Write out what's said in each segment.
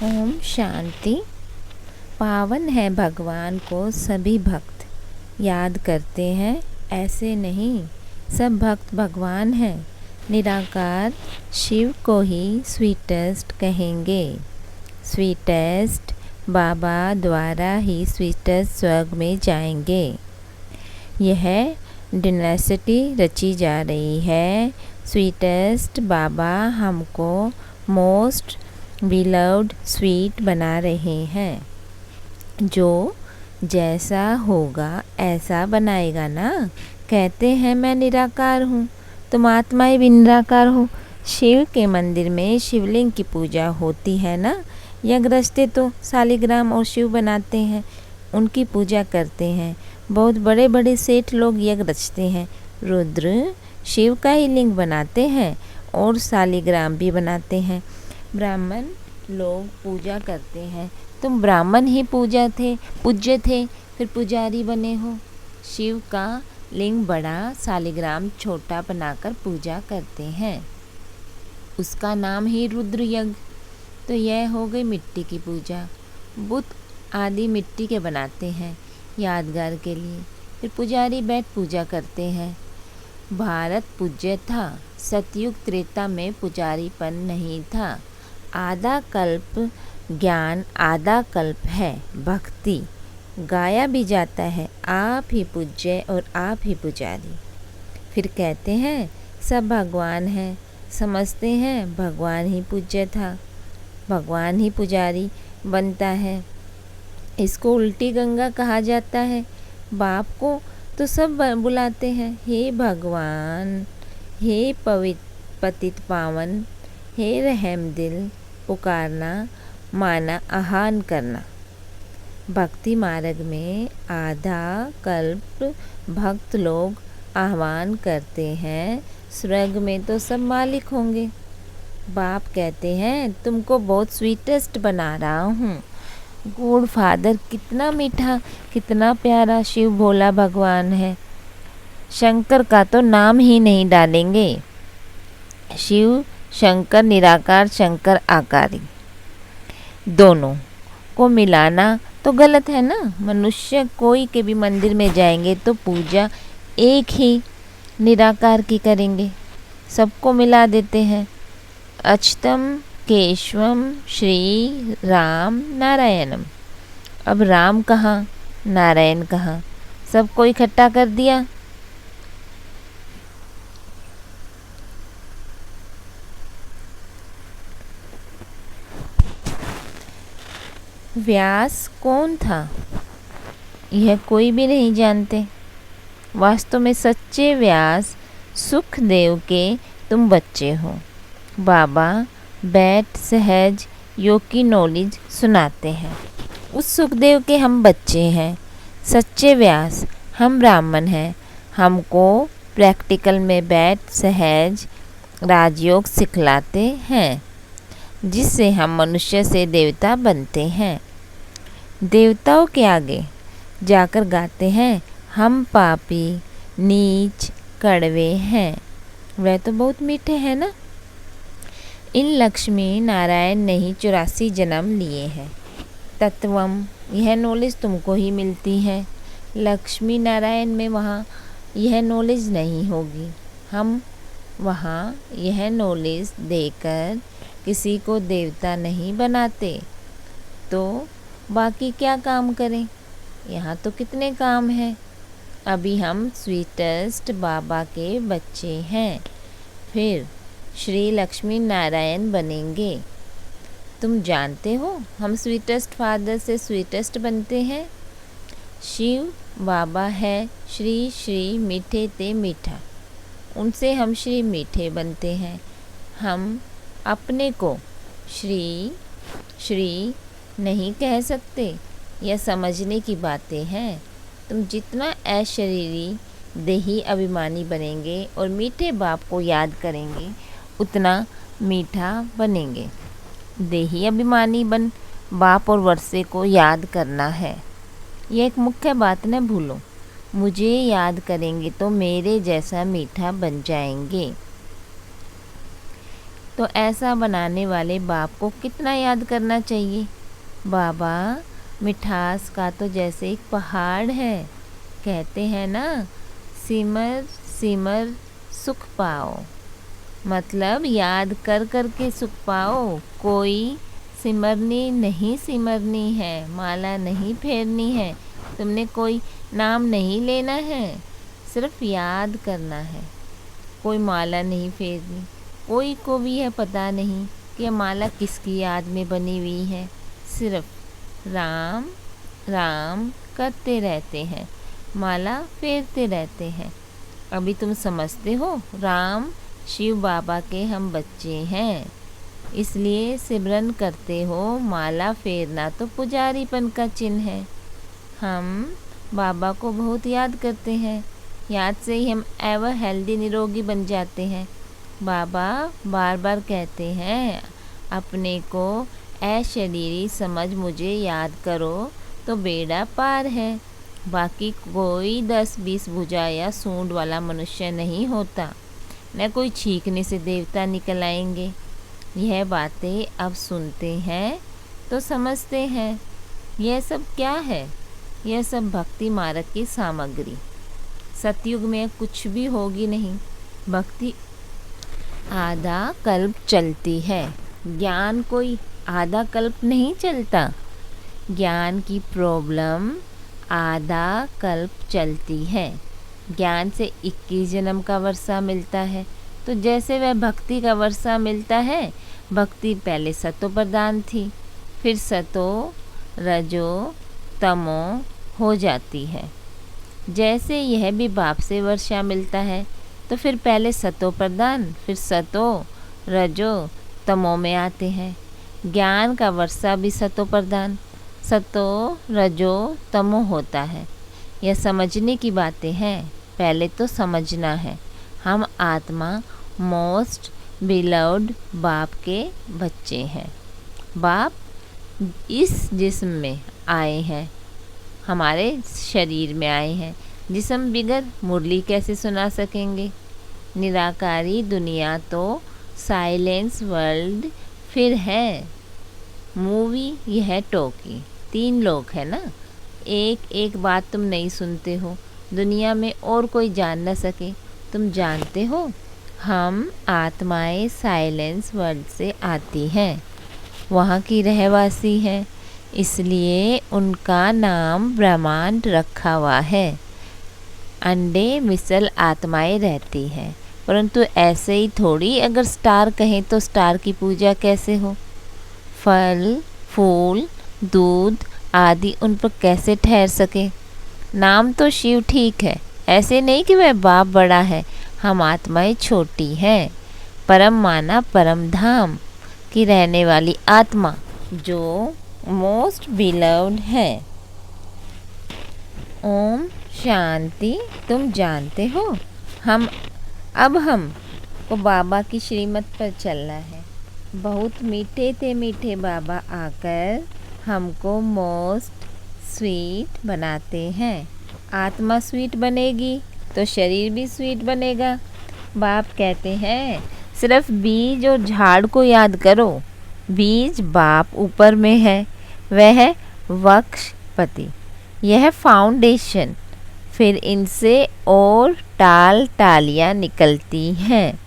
ओम शांति। पावन है भगवान को सभी भक्त याद करते हैं, ऐसे नहीं सब भक्त भगवान हैं। निराकार शिव को ही स्वीटेस्ट कहेंगे। स्वीटेस्ट बाबा द्वारा ही स्वीटेस्ट स्वर्ग में जाएंगे। यह डिनेसिटी रची जा रही है। स्वीटेस्ट बाबा हमको मोस्ट बिलव्ड स्वीट बना रहे हैं। जो जैसा होगा ऐसा बनाएगा ना। कहते हैं मैं निराकार हूँ, तुम आत्माएं भी निराकार हो। शिव के मंदिर में शिवलिंग की पूजा होती है ना। यज्ञ तो शालिग्राम और शिव बनाते हैं, उनकी पूजा करते हैं। बहुत बड़े बड़े सेठ लोग यज्ञ रचते हैं। रुद्र शिव का ही लिंग बनाते हैं और शालिग्राम भी बनाते हैं। ब्राह्मण लोग पूजा करते हैं। तुम ब्राह्मण ही पूज्य थे, फिर पुजारी बने हो। शिव का लिंग बड़ा, शालिग्राम छोटा बनाकर पूजा करते हैं। उसका नाम ही रुद्र यज्ञ। तो यह हो गई मिट्टी की पूजा। बुत आदि मिट्टी के बनाते हैं यादगार के लिए। फिर पुजारी बैठ पूजा करते हैं। भारत पूज्य था, सतयुग त्रेता में पुजारीपन नहीं था। आधा कल्प ज्ञान, आधा कल्प है भक्ति। गाया भी जाता है आप ही पूज्य और आप ही पुजारी। फिर कहते हैं सब भगवान हैं, समझते हैं भगवान ही पूज्य था, भगवान ही पुजारी बनता है। इसको उल्टी गंगा कहा जाता है। बाप को तो सब बुलाते हैं, हे भगवान, हे पतित पावन, हे रहम दिल। पुकारना माना आह्वान करना। भक्ति मार्ग में आधा कल्प भक्त लोग आह्वान करते हैं। स्वर्ग में तो सब मालिक होंगे। बाप कहते हैं तुमको बहुत स्वीटेस्ट बना रहा हूँ। गॉड फादर कितना मीठा, कितना प्यारा शिव भोला भगवान है। शंकर का तो नाम ही नहीं डालेंगे। शिव शंकर, निराकार शंकर आकारी, दोनों को मिलाना तो गलत है ना। मनुष्य कोई के भी मंदिर में जाएंगे तो पूजा एक ही निराकार की करेंगे, सबको मिला देते हैं। अच्युतम केशवम श्री राम नारायणम। अब राम कहाँ, नारायण कहाँ, सबको इकट्ठा कर दिया। व्यास कौन था यह कोई भी नहीं जानते। वास्तव में सच्चे व्यास सुखदेव के तुम बच्चे हो। बाबा बैठ सहज योग की नॉलेज सुनाते हैं। उस सुखदेव के हम बच्चे हैं। सच्चे व्यास हम ब्राह्मण हैं। हमको प्रैक्टिकल में बैठ सहज राजयोग सिखलाते हैं, जिससे हम मनुष्य से देवता बनते हैं। देवताओं के आगे जाकर गाते हैं हम पापी नीच कड़वे हैं। वह तो बहुत मीठे हैं ना। इन लक्ष्मी नारायण ने ही 84 जन्म लिए हैं। तत्वम यह नॉलेज तुमको ही मिलती है। लक्ष्मी नारायण में वहाँ यह नॉलेज नहीं होगी। हम वहाँ यह नॉलेज देकर किसी को देवता नहीं बनाते, तो बाकी क्या काम करें। यहाँ तो कितने काम हैं। अभी हम स्वीटेस्ट बाबा के बच्चे हैं, फिर श्री लक्ष्मी नारायण बनेंगे। तुम जानते हो हम स्वीटेस्ट फादर से स्वीटेस्ट बनते हैं। शिव बाबा है श्री श्री मीठे ते मीठा, उनसे हम श्री मीठे बनते हैं। हम अपने को श्री श्री नहीं कह सकते, यह समझने की बातें हैं। तुम जितना अशरीरी देही अभिमानी बनेंगे और मीठे बाप को याद करेंगे, उतना मीठा बनेंगे। देही अभिमानी बन बाप और वर्षे को याद करना है। यह एक मुख्य बात न भूलो। मुझे याद करेंगे तो मेरे जैसा मीठा बन जाएंगे। तो ऐसा बनाने वाले बाप को कितना याद करना चाहिए। बाबा मिठास का तो जैसे एक पहाड़ है, कहते हैं ना, सिमर सिमर सुख पाओ, मतलब याद कर कर के सुख पाओ। कोई सिमरनी नहीं सिमरनी है, माला नहीं फेरनी है, तुमने कोई नाम नहीं लेना है, सिर्फ याद करना है। कोई माला नहीं फेरनी, कोई को भी यह पता नहीं कि यह माला किसकी याद में बनी हुई है, सिर्फ राम राम करते रहते हैं, माला फेरते रहते हैं। अभी तुम समझते हो, राम शिव बाबा के हम बच्चे हैं, इसलिए सिमरन करते हो। माला फेरना तो पुजारीपन का चिन्ह है। हम बाबा को बहुत याद करते हैं, याद से ही हम एवर हेल्दी निरोगी बन जाते हैं। बाबा बार बार कहते हैं, अपने को अशरीरी समझ मुझे याद करो तो बेड़ा पार है। बाकी कोई 10-20 भुजा या सूंड वाला मनुष्य नहीं होता, न कोई छींकने से देवता निकल आएंगे। यह बातें अब सुनते हैं तो समझते हैं, यह सब क्या है। यह सब भक्ति मार्ग की सामग्री। सतयुग में कुछ भी होगी नहीं। भक्ति आधा कल्प चलती है, ज्ञान कोई आधा कल्प नहीं चलता। ज्ञान की प्रॉब्लम आधा कल्प चलती है। ज्ञान से 21 जन्म का वर्षा मिलता है, तो जैसे वह भक्ति का वर्षा मिलता है। भक्ति पहले सतो प्रधान थी, फिर सतो रजो तमो हो जाती है। जैसे यह भी बाप से वर्षा मिलता है, तो फिर पहले सतो प्रधान, फिर सतो रजो तमो में आते हैं। ज्ञान का वर्षा भी सतो प्रधान, सतो रजो तमो होता है। यह समझने की बातें हैं, पहले तो समझना है। हम आत्मा मोस्ट बिलव्ड बाप के बच्चे हैं। बाप इस जिस्म में आए हैं, हमारे शरीर में आए हैं। जिस्म बिगर मुरली कैसे सुना सकेंगे। निराकारी दुनिया तो साइलेंस वर्ल्ड फिर है। मूवी यह है टोकी, 3 लोग है ना। एक एक बात तुम नहीं सुनते हो, दुनिया में और कोई जान न सके। तुम जानते हो, हम आत्माएं साइलेंस वर्ल्ड से आती हैं, वहाँ की रहवासी हैं, इसलिए उनका नाम ब्रह्मांड रखा हुआ है। अंडे मिसल आत्माएं रहती हैं, परंतु ऐसे ही थोड़ी अगर स्टार कहें तो स्टार की पूजा कैसे हो। फल फूल दूध आदि उन पर कैसे ठहर सके। नाम तो शिव ठीक है, ऐसे नहीं कि वह बाप बड़ा है, हम आत्माएं छोटी हैं। परम माना परम धाम की रहने वाली आत्मा जो मोस्ट बिलव्ड है। ओम शांति। तुम जानते हो, हम को बाबा की श्रीमत पर चलना है। बहुत मीठे थे मीठे बाबा आकर हमको मोस्ट स्वीट बनाते हैं। आत्मा स्वीट बनेगी तो शरीर भी स्वीट बनेगा। बाप कहते हैं, सिर्फ बीज और झाड़ को याद करो। बीज बाप ऊपर में है, वह है वृक्षपति, यह फाउंडेशन। फिर इनसे और टाल टालियाँ निकलती हैं।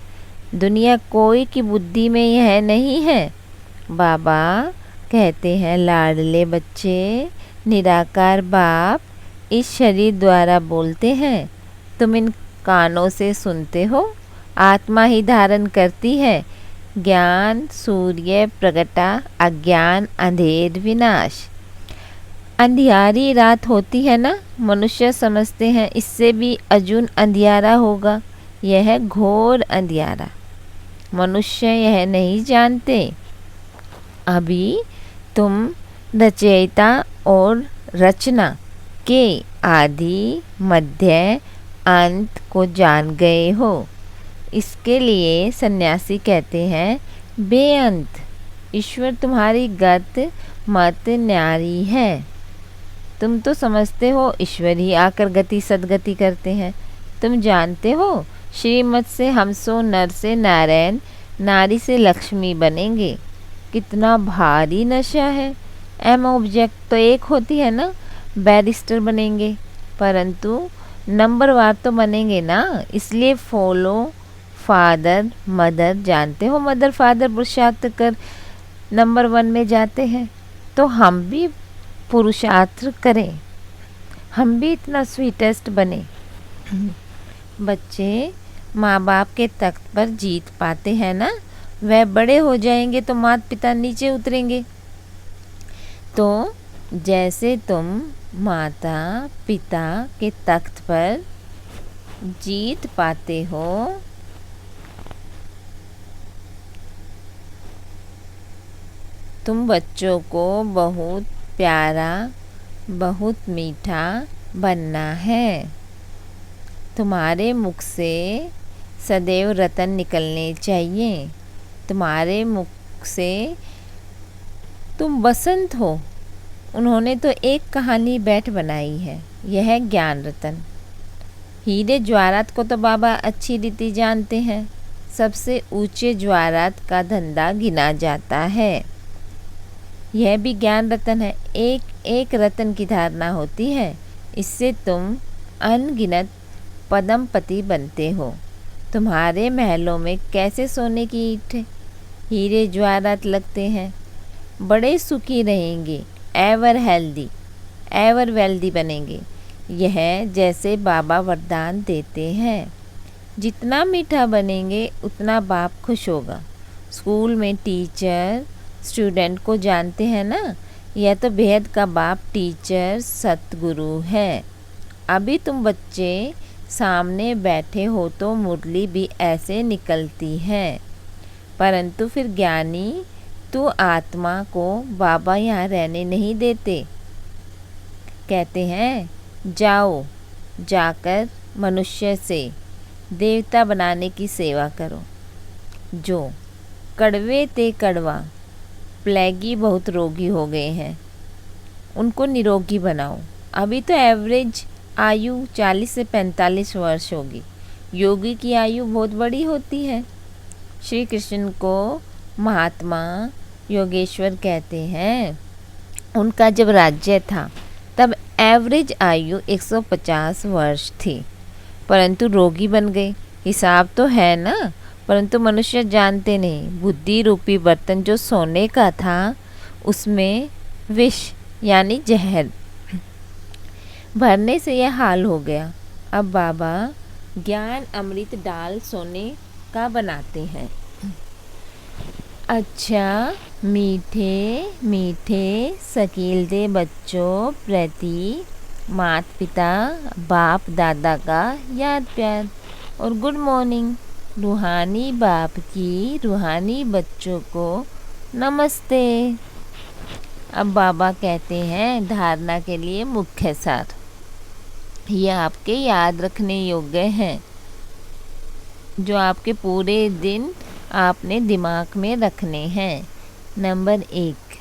दुनिया कोई की बुद्धि में यह नहीं है। बाबा कहते हैं, लाडले बच्चे, निराकार बाप इस शरीर द्वारा बोलते हैं, तुम इन कानों से सुनते हो। आत्मा ही धारण करती है। ज्ञान सूर्य प्रगटा, अज्ञान अंधेर विनाश। अंधियारी रात होती है ना, मनुष्य समझते हैं इससे भी अजून अंधियारा होगा। यह है घोर अंधियारा, मनुष्य यह नहीं जानते। अभी तुम रचयिता और रचना के आदि मध्य अंत को जान गए हो। इसके लिए सन्यासी कहते हैं, बेअंत ईश्वर तुम्हारी गत मत न्यारी है। तुम तो समझते हो ईश्वर ही आकर गति सदगति करते हैं। तुम जानते हो, श्रीमत से हमसो नर से नारायण नारी से लक्ष्मी बनेंगे। कितना भारी नशा है। एम ऑब्जेक्ट तो एक होती है ना, बैरिस्टर बनेंगे, परंतु नंबरवार तो बनेंगे ना, इसलिए फॉलो फादर मदर। जानते हो मदर फादर पुरुषार्थ कर नंबर 1 में जाते हैं, तो हम भी पुरुषार्थ करें, हम भी इतना स्वीटेस्ट बने। बच्चे माँ बाप के तख्त पर जीत पाते हैं ना, वह बड़े हो जाएंगे तो माता पिता नीचे उतरेंगे। तो जैसे तुम माता पिता के तख्त पर जीत पाते हो, तुम बच्चों को बहुत प्यारा बहुत मीठा बनना है। तुम्हारे मुख से सदैव रतन निकलने चाहिए। तुम्हारे मुख से तुम बसंत हो। उन्होंने तो एक कहानी बैठ बनाई है, यह है ज्ञान रतन। हीरे ज्वारात को तो बाबा अच्छी रीति जानते हैं। सबसे ऊंचे ज्वारात का धंधा गिना जाता है। यह भी ज्ञान रतन है। एक एक रतन की धारणा होती है, इससे तुम अनगिनत पदमपति बनते हो। तुम्हारे महलों में कैसे सोने की ईंट हीरे ज्वारात लगते हैं। बड़े सुखी रहेंगे, एवर हेल्दी एवर वेल्दी बनेंगे। यह जैसे बाबा वरदान देते हैं। जितना मीठा बनेंगे उतना बाप खुश होगा। स्कूल में टीचर स्टूडेंट को जानते हैं ना, यह तो बेहद का बाप टीचर सतगुरु है। अभी तुम बच्चे सामने बैठे हो तो मुरली भी ऐसे निकलती है, परंतु फिर ज्ञानी तो आत्मा को बाबा यहाँ रहने नहीं देते। कहते हैं जाओ, जाकर मनुष्य से देवता बनाने की सेवा करो। जो कड़वे ते कड़वा प्लेगी बहुत रोगी हो गए हैं, उनको निरोगी बनाओ। अभी तो एवरेज आयु 40 से 45 वर्ष होगी। योगी की आयु बहुत बड़ी होती है। श्री कृष्ण को महात्मा योगेश्वर कहते हैं। उनका जब राज्य था तब एवरेज आयु 150 वर्ष थी, परंतु रोगी बन गए। हिसाब तो है ना, परंतु मनुष्य जानते नहीं। बुद्धि रूपी बर्तन जो सोने का था, उसमें विष यानी जहर भरने से यह हाल हो गया। अब बाबा ज्ञान अमृत डाल सोने का बनाते हैं। अच्छा मीठे मीठे सकीलदे बच्चों प्रति माता पिता बाप दादा का याद प्यार और गुड मॉर्निंग। रूहानी बाप की रूहानी बच्चों को नमस्ते। अब बाबा कहते हैं धारणा के लिए मुख्य सार, ये आपके याद रखने योग्य हैं, जो आपके पूरे दिन आपने दिमाग में रखने हैं। नंबर 1,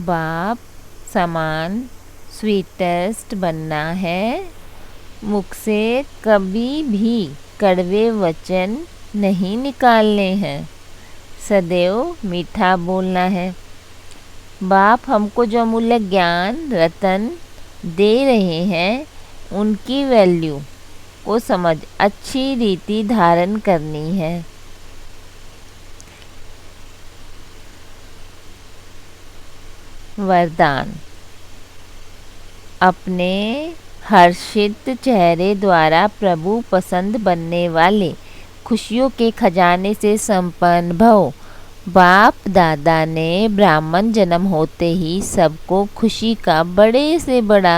बाप समान स्वीटेस्ट बनना है। मुख से कभी भी कड़वे वचन नहीं निकालने हैं, सदैव मीठा बोलना है। बाप हमको जो अमूल्य ज्ञान रतन दे रहे हैं, उनकी वैल्यू को समझ अच्छी रीति धारण करनी है। वरदान। अपने हर्षित चेहरे द्वारा प्रभु पसंद बनने वाले खुशियों के खजाने से संपन्न भव। बाप दादा ने ब्राह्मण जन्म होते ही सबको खुशी का बड़े से बड़ा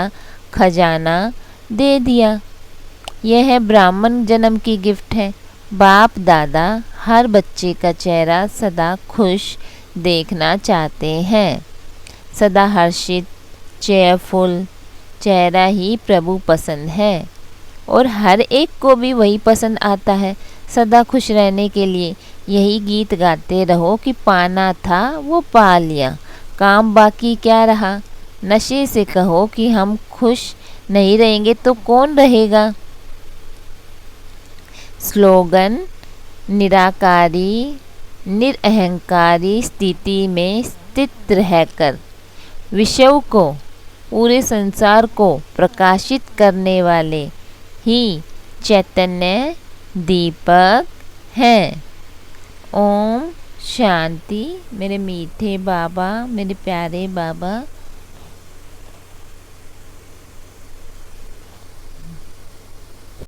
खजाना दे दिया। यह है ब्राह्मण जन्म की गिफ्ट है। बाप दादा हर बच्चे का चेहरा सदा खुश देखना चाहते हैं। सदा हर्षित चेयरफुल चेहरा ही प्रभु पसंद है, और हर एक को भी वही पसंद आता है। सदा खुश रहने के लिए यही गीत गाते रहो कि पाना था वो पा लिया, काम बाकी क्या रहा। नशे से कहो कि हम खुश नहीं रहेंगे तो कौन रहेगा। स्लोगन निराकारी निरअहंकारी स्थिति में स्थित रहकर विश्व को, पूरे संसार को प्रकाशित करने वाले ही चैतन्य दीपक हैं। ओम शांति। मेरे मीठे बाबा, मेरे प्यारे बाबा,